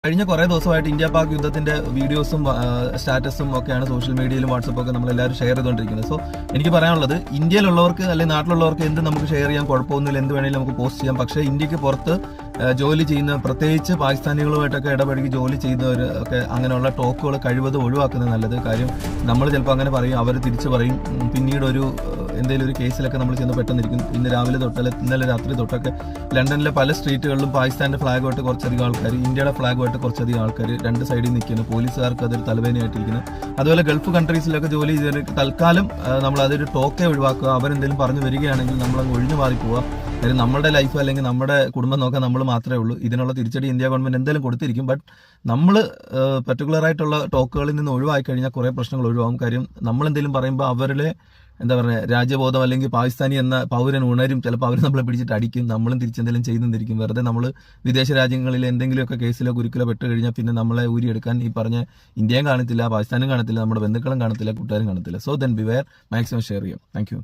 കഴിഞ്ഞ കുറേ ദിവസമായിട്ട് ഇന്ത്യ പാക് യുദ്ധത്തിന്റെ വീഡിയോസും സ്റ്റാറ്റസും ഒക്കെയാണ് സോഷ്യൽ മീഡിയയിലും വാട്സപ്പൊക്കെ നമ്മളെല്ലാവരും ഷെയർ ചെയ്തുകൊണ്ടിരിക്കുന്നത്. സോ എനിക്ക് പറയാനുള്ളത്, ഇന്ത്യയിലുള്ളവർക്ക് അല്ലെങ്കിൽ നാട്ടിലുള്ളവർക്ക് എന്ത് നമുക്ക് ഷെയർ ചെയ്യാം, കുഴപ്പമൊന്നുമില്ല, എന്ത് വേണമെങ്കിലും നമുക്ക് പോസ്റ്റ് ചെയ്യാം. പക്ഷേ ഇന്ത്യക്ക് പുറത്ത് ജോലി ചെയ്യുന്ന, പ്രത്യേകിച്ച് പാകിസ്ഥാനികളുമായിട്ടൊക്കെ ഇടപഴകി ജോലി ചെയ്യുന്നവർ ഒക്കെ അങ്ങനെയുള്ള ടോക്കുകൾ കഴിവതും ഒഴിവാക്കുന്നത് നല്ലത്. കാര്യം നമ്മൾ ചിലപ്പോൾ അങ്ങനെ പറയും, അവർ തിരിച്ചു പറയും, പിന്നീട് എന്തെങ്കിലും ഒരു കേസിലൊക്കെ നമ്മൾ ചെന്ന് പെട്ടെന്നിരിക്കും. ഇന്ന് രാവിലെ തൊട്ടല്ല, ഇന്നലെ രാത്രി തൊട്ടൊക്കെ ലണ്ടനിലെ പല സ്ട്രീറ്റുകളിലും പാകിസ്ഥാന്റെ ഫ്ലാഗുമായിട്ട് കുറച്ചധികം ആൾക്കാർ, ഇന്ത്യയുടെ ഫ്ലാഗുമായിട്ട് കുറച്ചധികം ആൾക്കാർ രണ്ട് സൈഡിൽ നിൽക്കുന്നു. പോലീസുകാർക്ക് അതൊരു തലവേദനയായിട്ടിരിക്കുന്നു. അതുപോലെ ഗൾഫ് കൺട്രീസിലൊക്കെ ജോലി ചെയ്തവർക്ക് തൽക്കാലം നമ്മൾ അതൊരു ടോക്കെ ഒഴിവാക്കുക. അവരെന്തെങ്കിലും പറഞ്ഞു വരികയാണെങ്കിൽ നമ്മളങ്ങ് ഒഴിഞ്ഞു മാറി പോവുക. കാര്യം നമ്മുടെ ലൈഫ് അല്ലെങ്കിൽ നമ്മുടെ കുടുംബം നോക്കാൻ നമ്മൾ മാത്രമേ ഉള്ളൂ. ഇതിനുള്ള തിരിച്ചടി ഇന്ത്യ ഗവൺമെന്റ് എന്തായാലും കൊടുത്തിരിക്കും. ബട്ട് നമ്മൾ പർട്ടിക്കുലർ ആയിട്ടുള്ള ടോക്കുകളിൽ നിന്ന് ഒഴിവായി കഴിഞ്ഞാൽ കുറേ പ്രശ്നങ്ങൾ ഒഴിവാകും. കാര്യം നമ്മൾ എന്തെങ്കിലും പറയുമ്പോൾ അവരുടെ രാജ്യബോധം അല്ലെങ്കിൽ പാകിസ്ഥാനി എന്ന പൗരൻ ഉണരും. ചിലപ്പോൾ അവർ നമ്മളെ പിടിച്ചിട്ട് അടിക്കും, നമ്മളും തിരിച്ചെന്തെങ്കിലും ചെയ്തിരിക്കും. വെറുതെ നമ്മൾ വിദേശ രാജ്യങ്ങളിൽ എന്തെങ്കിലുമൊക്കെ കേസിലോ കുരുക്കിലോ പെട്ട് കഴിഞ്ഞാൽ പിന്നെ നമ്മളെ ഊരിയെടുക്കാൻ ഈ പറഞ്ഞ ഇന്ത്യയും കാണത്തില്ല, പാകിസ്ഥാനും കാണത്തില്ല, നമ്മുടെ ബന്ധുക്കളും കാണത്തില്ല, കൂട്ടുകാരും കാണത്തില്ല. So then beware, maximum share ചെയ്യും. Thank U.